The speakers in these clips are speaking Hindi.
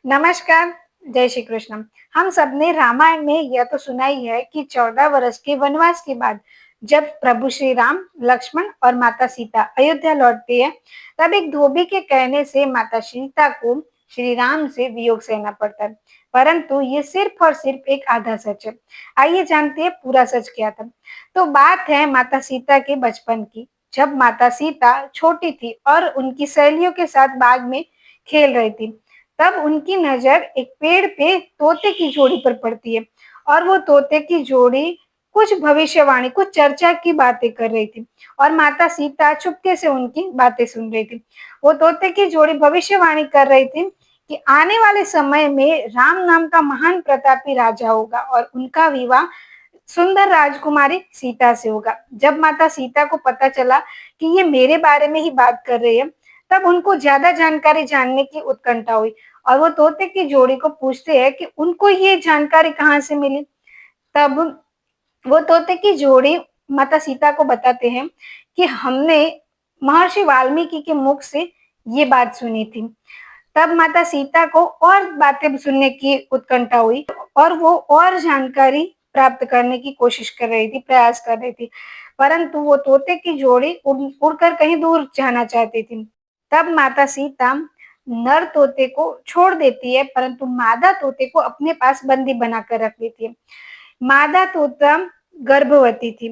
नमस्कार, जय श्री कृष्ण। हम सबने रामायण में यह तो सुना ही है कि 14 वर्ष के वनवास के बाद जब प्रभु श्री राम, लक्ष्मण और माता सीता अयोध्या लौटते हैं, तब एक धोबी के कहने से माता सीता को श्री राम से वियोग सहना पड़ता है। परंतु ये सिर्फ और सिर्फ एक आधा सच है। आइए जानते हैं पूरा सच क्या था। तो बात है माता सीता के बचपन की, जब माता सीता छोटी थी और उनकी सहेलियों के साथ बाग में खेल रही थी। तब उनकी नजर एक पेड़ पे तोते की जोड़ी पर पड़ती है और वो तोते की जोड़ी कुछ भविष्यवाणी, कुछ चर्चा की बातें कर रही थी और माता सीता चुपके से उनकी बातें सुन रही थी। वो तोते की जोड़ी भविष्यवाणी कर रही थी कि आने वाले समय में राम नाम का महान प्रतापी राजा होगा और उनका विवाह सुंदर राजकुमारी सीता से होगा। जब माता सीता को पता चला कि ये मेरे बारे में ही बात कर रही है, तब उनको ज्यादा जानकारी जानने की उत्कंठा हुई और वो तोते की जोड़ी को पूछते हैं कि उनको ये जानकारी कहाँ से मिली। तब वो तोते की जोड़ी माता सीता को बताते हैं कि हमने महर्षि वाल्मीकि के मुख से ये बात सुनी थी। तब माता सीता को और बातें सुनने की उत्कंठा हुई और वो और जानकारी प्राप्त करने की कोशिश कर रही थी, प्रयास कर रही थी। परंतु वो तोते की जोड़ी उड़कर कहीं दूर जाना चाहती थी। तब माता सीता नर तोते को छोड़ देती है, परंतु मादा तोते को अपने पास बंदी बनाकर रख लेती है। मादा तोता गर्भवती थी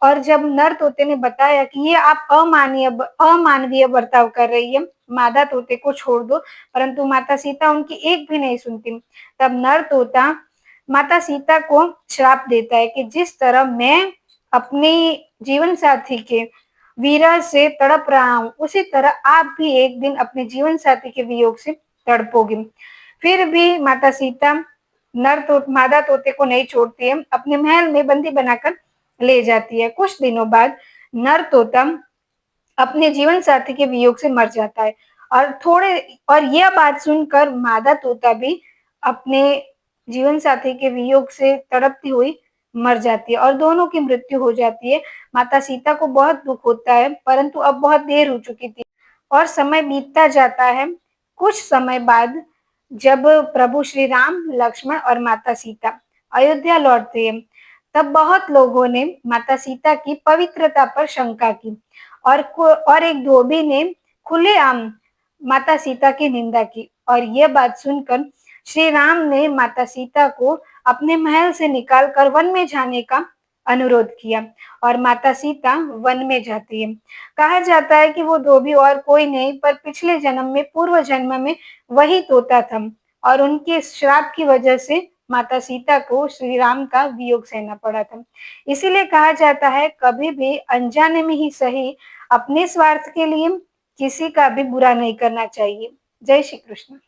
और जब नर तोते ने बताया कि ये आप अमानवीय बर्ताव कर रही है, मादा तोते को छोड़ दो, परंतु माता सीता उनकी एक भी नहीं सुनती। तब नर तोता माता सीता को श्राप देता है कि जिस तरह मैं अपने जीवन साथी के विरह से तड़प रहा हूँ, उसी तरह आप भी एक दिन अपने जीवन साथी के वियोग से तड़पोगे। फिर भी माता सीता मादा तोते को नहीं छोड़ती है, अपने महल में बंदी बनाकर ले जाती है। कुछ दिनों बाद नर तोता अपने जीवन साथी के वियोग से मर जाता है और यह बात सुनकर मादा तोता भी अपने जीवन साथी के वियोग से तड़पती हुई मर जाती है और दोनों की मृत्यु हो जाती है। माता सीता को बहुत दुख होता है, परंतु अब बहुत देर हो चुकी थी और समय बीतता जाता है। कुछ समय बाद जब प्रभु श्री राम, लक्ष्मण और माता सीता अयोध्या लौटते हैं, तब बहुत लोगों ने माता सीता की पवित्रता पर शंका की और एक धोबी ने खुलेआम माता सीता की निंदा की और यह बात सुनकर श्री राम ने माता सीता को अपने महल से निकालकर वन में जाने का अनुरोध किया और माता सीता वन में जाती है। कहा जाता है कि वो धोबी और कोई नहीं पर पिछले जन्म में, पूर्व जन्म में वही तोता था और उनके श्राप की वजह से माता सीता को श्री राम का वियोग सहना पड़ा था। इसीलिए कहा जाता है कभी भी अनजाने में ही सही, अपने स्वार्थ के लिए किसी का भी बुरा नहीं करना चाहिए। जय श्री कृष्ण।